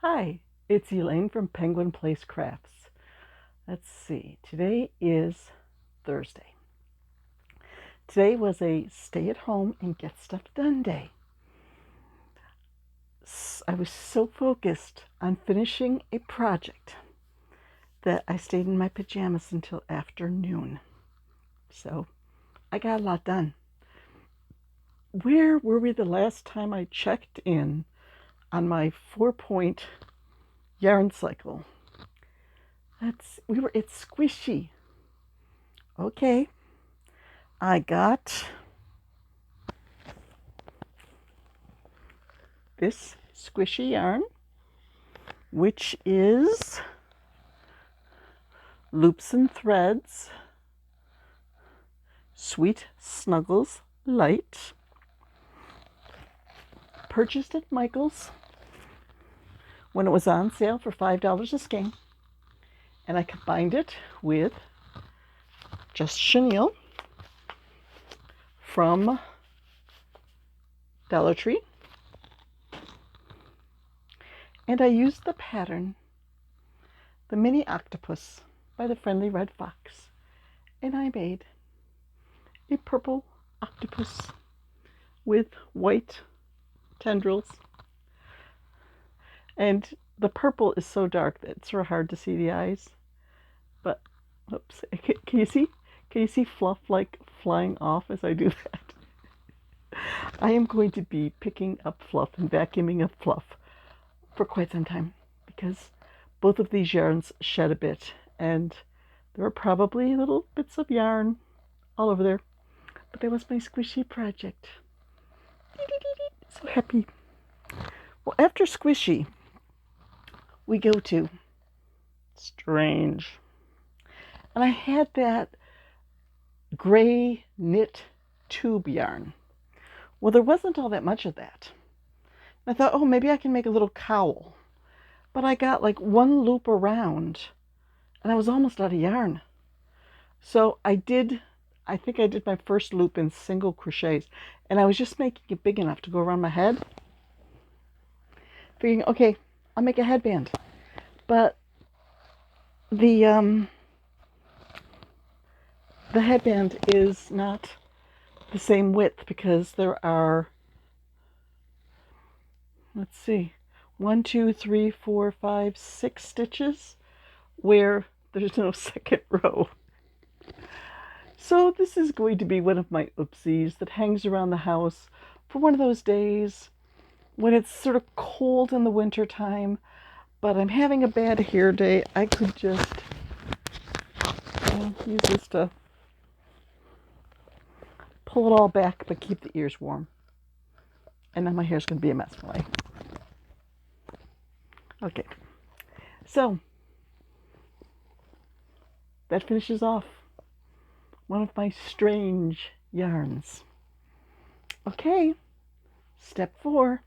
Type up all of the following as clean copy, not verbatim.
Hi, it's Elaine from Penguin Place Crafts. Let's see, today is Thursday. Today was a stay at home and get stuff done day. I was so focused on finishing a project that I stayed in my pajamas until afternoon. So I got a lot done. Where were we the last time I checked in on my 4-point yarn cycle? It's squishy. Okay, I got this squishy yarn, which is Loops and Threads Sweet Snuggles Light. Purchased at Michael's when it was on sale for $5 a skein. And I combined it with Just Chenille from Dollar Tree. And I used the pattern, the Mini Octopus by the Friendly Red Fox. And I made a purple octopus with white tendrils. And the purple is so dark that it's sort of hard to see the eyes. But, oops, can you see? Can you see fluff like flying off as I do that? I am going to be picking up fluff and vacuuming up fluff for quite some time because both of these yarns shed a bit and there are probably little bits of yarn all over there. But that was my squishy project. So happy. Well, after squishy, we go to strange. And I had that gray knit tube yarn. Well, there wasn't all that much of that. I thought, oh, maybe I can make a little cowl. But I got like one loop around and I was almost out of yarn. So I think I did my first loop in single crochets and I was just making it big enough to go around my head. Figuring, okay, I'll make a headband. But the headband is not the same width because there are, let's see, 1, 2, 3, 4, 5, 6 stitches where there's no second row. So this is going to be one of my oopsies that hangs around the house for one of those days when it's sort of cold in the winter time, but I'm having a bad hair day. I could just use this to pull it all back but keep the ears warm. And then my hair's going to be a mess when Okay. So that finishes off one of my strange yarns. Okay, step 4,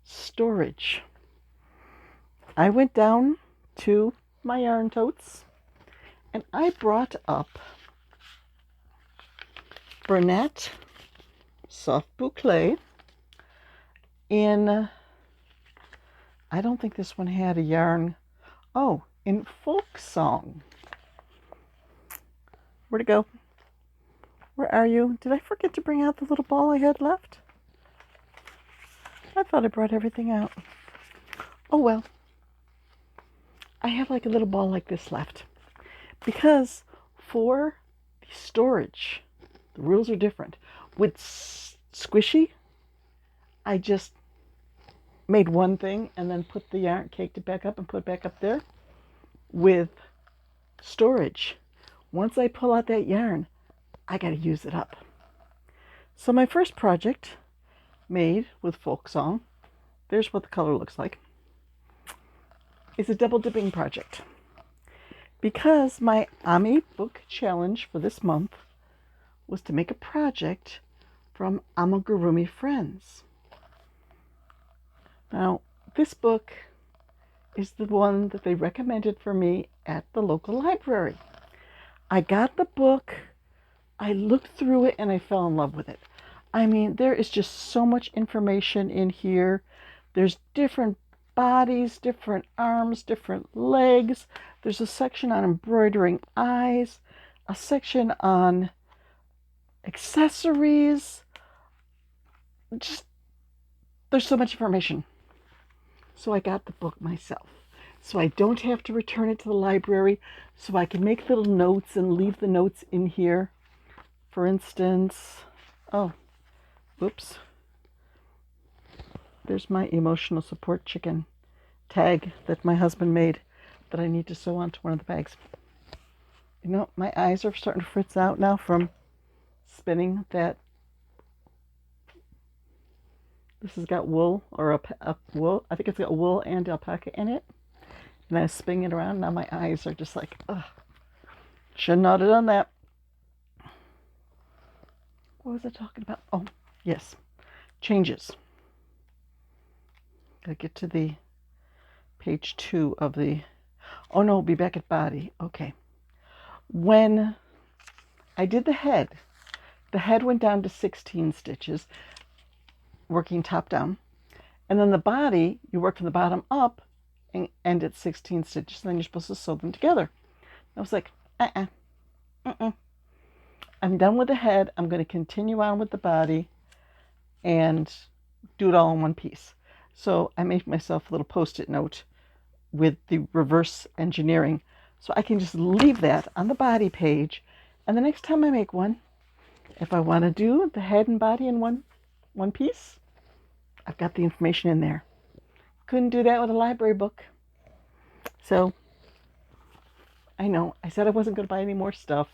storage. I went down to my yarn totes and I brought up Bernat Soft Boucle in, I don't think this one had a yarn, in Folk Song. Where'd it go? Where are you? Did I forget to bring out the little ball I had left? I thought I brought everything out. Oh well. I have like a little ball like this left. Because for the storage, the rules are different. With squishy, I just made one thing and then put the yarn, caked it back up and put it back up there. With storage, once I pull out that yarn, I got to use it up. So my first project made with Folk Song, there's what the color looks like, is a double dipping project. Because my Ami book challenge for this month was to make a project from Amigurumi Friends. Now, this book is the one that they recommended for me at the local library. I got the book, I looked through it, and I fell in love with it. I mean, there is just so much information in here. There's different bodies, different arms, different legs. There's a section on embroidering eyes, a section on accessories. Just, there's so much information. So I got the book myself. So I don't have to return it to the library. So I can make little notes and leave the notes in here. For instance, oh, oops. There's my emotional support chicken tag that my husband made that I need to sew onto one of the bags. You know, my eyes are starting to fritz out now from spinning that. This has got wool, or a wool. I think it's got wool and alpaca in it. And I was spinning it around. Now my eyes are just like, ugh. Should not have done that. What was I talking about? Oh, yes. Changes. Gotta get to the page 2 of the, oh no, we'll be back at body. Okay. When I did the head went down to 16 stitches, working top down. And then the body, you work from the bottom up and end at 16 stitches. And then you're supposed to sew them together. I was like, I'm done with the head. I'm going to continue on with the body and do it all in one piece. So I made myself a little post-it note with the reverse engineering. So I can just leave that on the body page. And the next time I make one, if I want to do the head and body in one piece, I've got the information in there. Couldn't do that with a library book. So I know I said I wasn't going to buy any more stuff.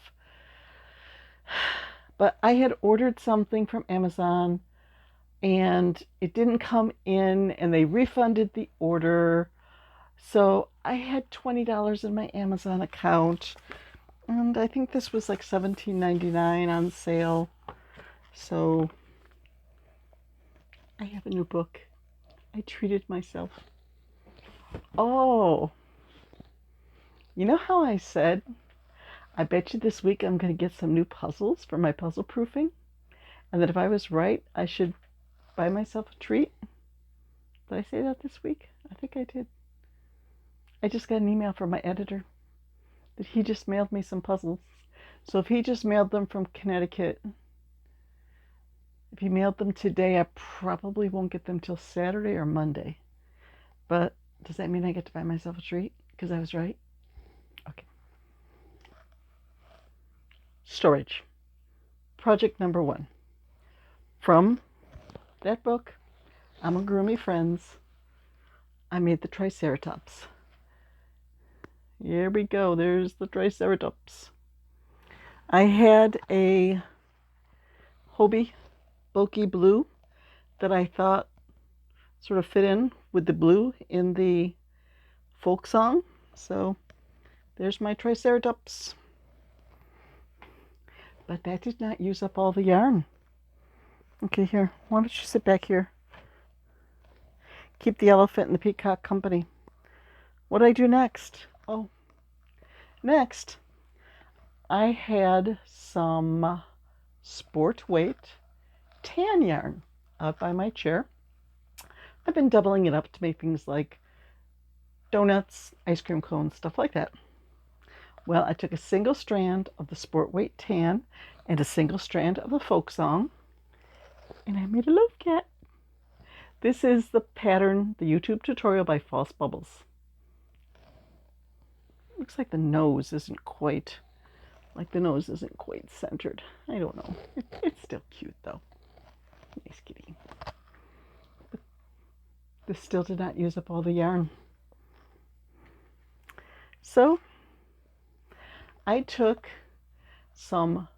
But I had ordered something from Amazon and it didn't come in and they refunded the order. So I had $20 in my Amazon account. And I think this was like $17.99 on sale. So I have a new book. I treated myself. Oh, you know how I said, I bet you this week I'm going to get some new puzzles for my puzzle proofing? And that if I was right, I should buy myself a treat? Did I say that this week? I think I did. I just got an email from my editor that he just mailed me some puzzles. So if he just mailed them from Connecticut, if he mailed them today, I probably won't get them till Saturday or Monday. But does that mean I get to buy myself a treat because I was right? Okay. Storage. Project number 1. From that book, Amigurumi Friends, I made the Triceratops. Here we go. There's the Triceratops. I had a Hobie bulky blue that I thought sort of fit in with the blue in the folk song. So there's my Triceratops. But that did not use up all the yarn. Okay, here. Why don't you sit back here? Keep the elephant and the peacock company. What did I do next? Oh, next, I had some sport weight tan yarn out by my chair. I've been doubling it up to make things like donuts, ice cream cones, stuff like that. Well, I took a single strand of the sport weight tan and a single strand of the folk song, and I made a love cat. This is the pattern, the YouTube tutorial by False Bubbles. Looks like the nose isn't quite centered. I don't know. It's still cute though. Nice kitty. But this still did not use up all the yarn. So I took some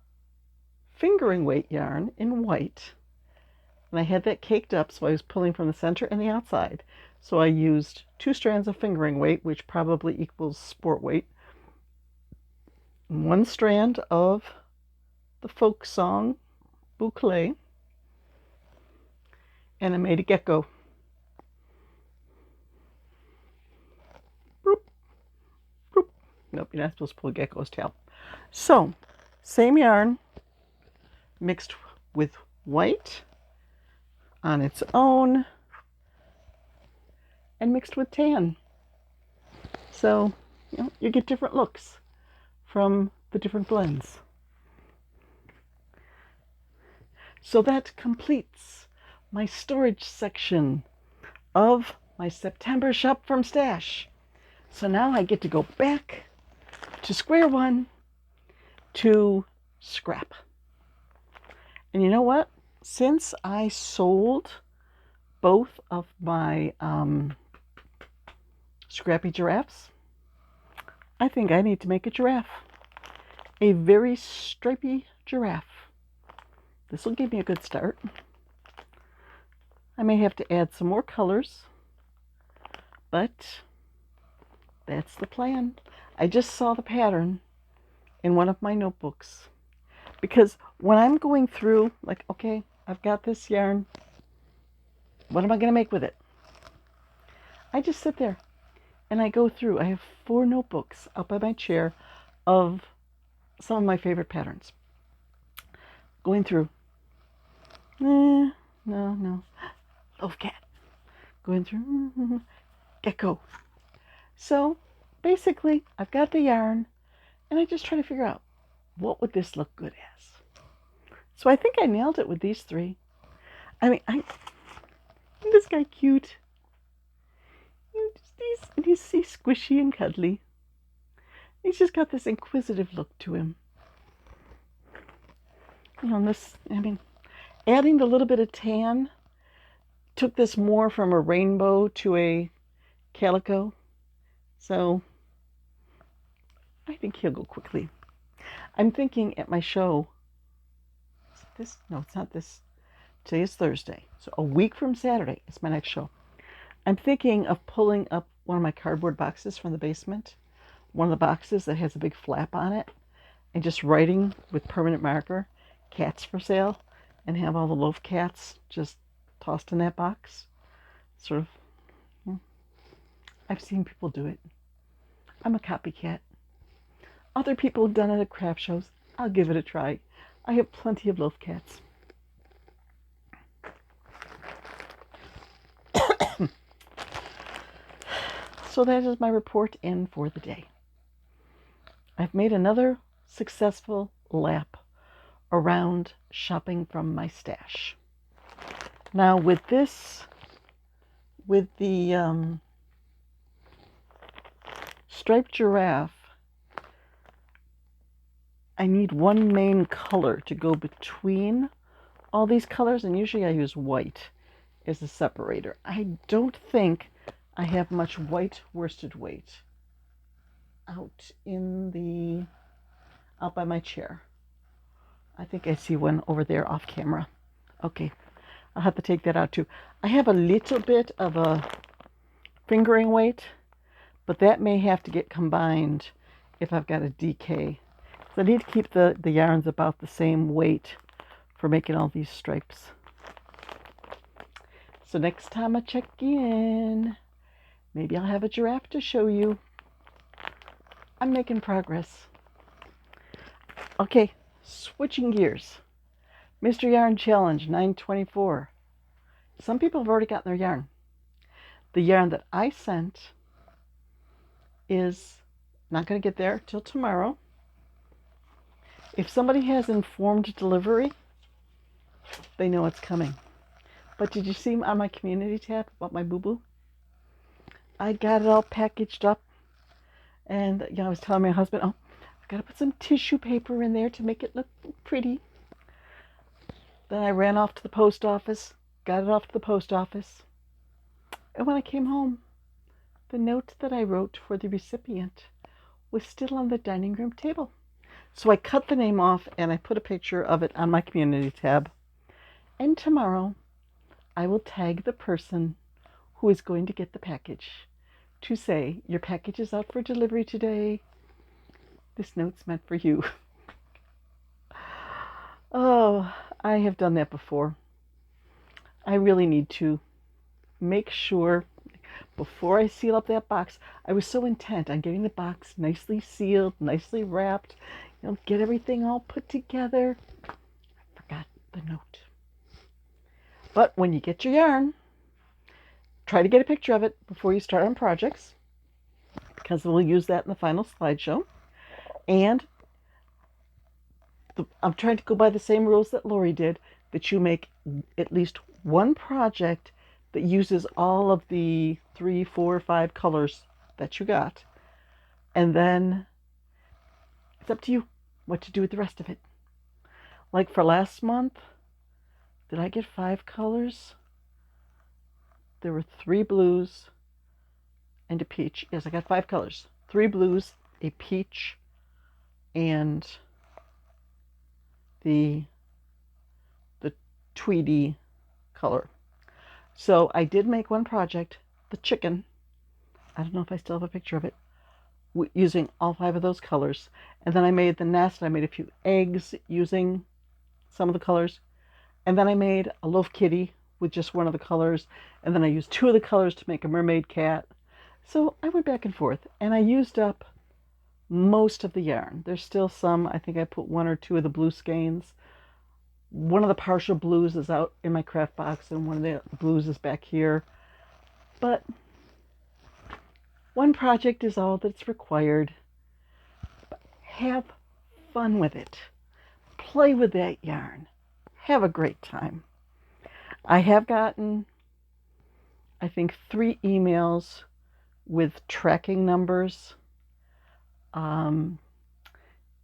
fingering weight yarn in white, and I had that caked up, so I was pulling from the center and the outside. So I used 2 strands of fingering weight, which probably equals sport weight, 1 strand of the folk song boucle, and I made a gecko. Boop, boop. Nope, you're not supposed to pull a gecko's tail. So, same yarn mixed with white on its own, and mixed with tan. So, you get different looks from the different blends. So that completes my storage section of my September shop from Stash. So now I get to go back to square one to scrap. And you know what? Since I sold both of my scrappy giraffes, I think I need to make a giraffe. A very stripy giraffe. This will give me a good start. I may have to add some more colors, but that's the plan. I just saw the pattern in one of my notebooks. Because when I'm going through, like, okay, I've got this yarn. What am I going to make with it? I just sit there and I go through. I have 4 notebooks up by my chair of some of my favorite patterns. Going through. No. Love cat. Going through. Gecko. So basically, I've got the yarn and I just try to figure out what would this look good as. So I think I nailed it with these 3. I mean, isn't this guy cute? He's squishy and cuddly. He's just got this inquisitive look to him. Adding the little bit of tan took this more from a rainbow to a calico. So I think he'll go quickly. I'm thinking at my show, no, it's not this. Today is Thursday. So a week from Saturday is my next show. I'm thinking of pulling up one of my cardboard boxes from the basement, one of the boxes that has a big flap on it, and just writing with permanent marker, cats for sale, and have all the loaf cats just tossed in that box. Sort of, I've seen people do it. I'm a copycat. Other people have done it at craft shows. I'll give it a try. I have plenty of loaf cats. So that is my report in for the day. I've made another successful lap around shopping from my stash. Now with the striped giraffe, I need one main color to go between all these colors, and usually I use white as the separator. I don't think I have much white worsted weight out by my chair. I think I see one over there off camera. Okay, I'll have to take that out too. I have a little bit of a fingering weight, but that may have to get combined if I've got a DK. So I need to keep the yarns about the same weight for making all these stripes. So next time I check in, maybe I'll have a giraffe to show you. I'm making progress. Okay, switching gears. Mystery Yarn Challenge 924. Some people have already gotten their yarn. The yarn that I sent is not going to get there till tomorrow. If somebody has informed delivery, they know it's coming. But did you see on my community tab about my boo-boo? I got it all packaged up. And I was telling my husband, I've got to put some tissue paper in there to make it look pretty. Then I ran off to the post office, got it off to the post office. And when I came home, the note that I wrote for the recipient was still on the dining room table. So I cut the name off and I put a picture of it on my community tab. And tomorrow, I will tag the person who is going to get the package to say, your package is out for delivery today. This note's meant for you. Oh, I have done that before. I really need to make sure before I seal up that box. I was so intent on getting the box nicely sealed, nicely wrapped, get everything all put together. I forgot the note. But when you get your yarn, try to get a picture of it before you start on projects, because we'll use that in the final slideshow. And I'm trying to go by the same rules that Lori did, that you make at least one project that uses all of the 3, 4, 5 colors that you got. And then it's up to you what to do with the rest of it. Like for last month, did I get 5 colors? There were 3 blues and a peach. Yes, I got 5 colors. 3 blues, a peach, and the tweedy color. So I did make one project, the chicken. I don't know if I still have a picture of it, using all 5 of those colors. And then I made the nest. I made a few eggs using some of the colors. And then I made a loaf kitty with just one of the colors. And then I used 2 of the colors to make a mermaid cat. So I went back and forth, and I used up most of the yarn. There's still some. I think I put 1 or 2 of the blue skeins. One of the partial blues is out in my craft box, and one of the blues is back here. But one project is all that's required. But have fun with it. Play with that yarn. Have a great time. I have gotten, I think, 3 emails with tracking numbers.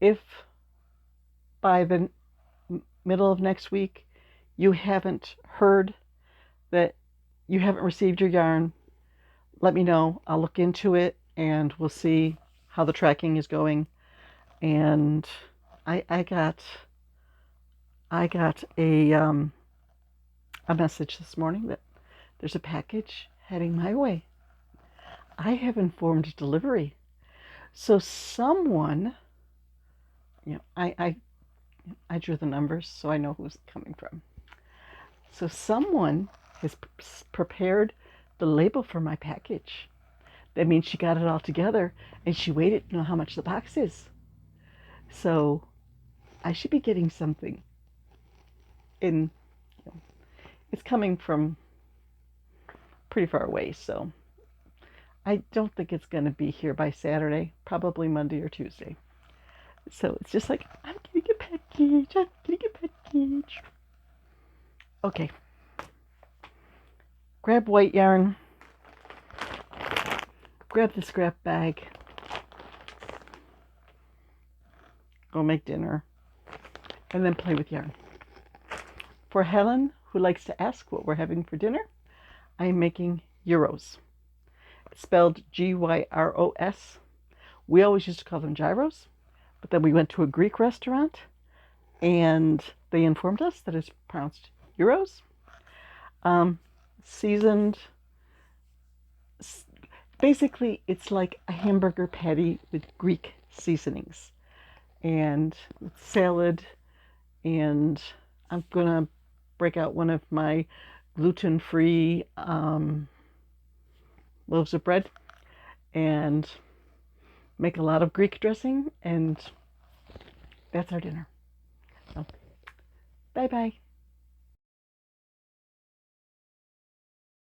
If by the middle of next week you haven't heard that you haven't received your yarn, let me know. I'll look into it and we'll see how the tracking is going. And I got a message this morning that there's a package heading my way. I have informed delivery. So someone, I drew the numbers so I know who's coming from. So someone has prepared the label for my package. That means she got it all together and she waited to know how much the box is. So I should be getting something in, it's coming from pretty far away, so I don't think it's going to be here by Saturday, probably Monday or Tuesday. So it's just like, I'm getting a package, I'm getting a package. Okay. Grab white yarn. Grab the scrap bag. Go make dinner. And then play with yarn. For Helen, who likes to ask what we're having for dinner, I am making gyros. It's spelled Gyros. We always used to call them gyros, but then we went to a Greek restaurant and they informed us that it's pronounced euros. Seasoned. Basically, it's like a hamburger patty with Greek seasonings and salad. And I'm going to break out one of my gluten-free loaves of bread and make a lot of Greek dressing, and that's our dinner. So, bye-bye.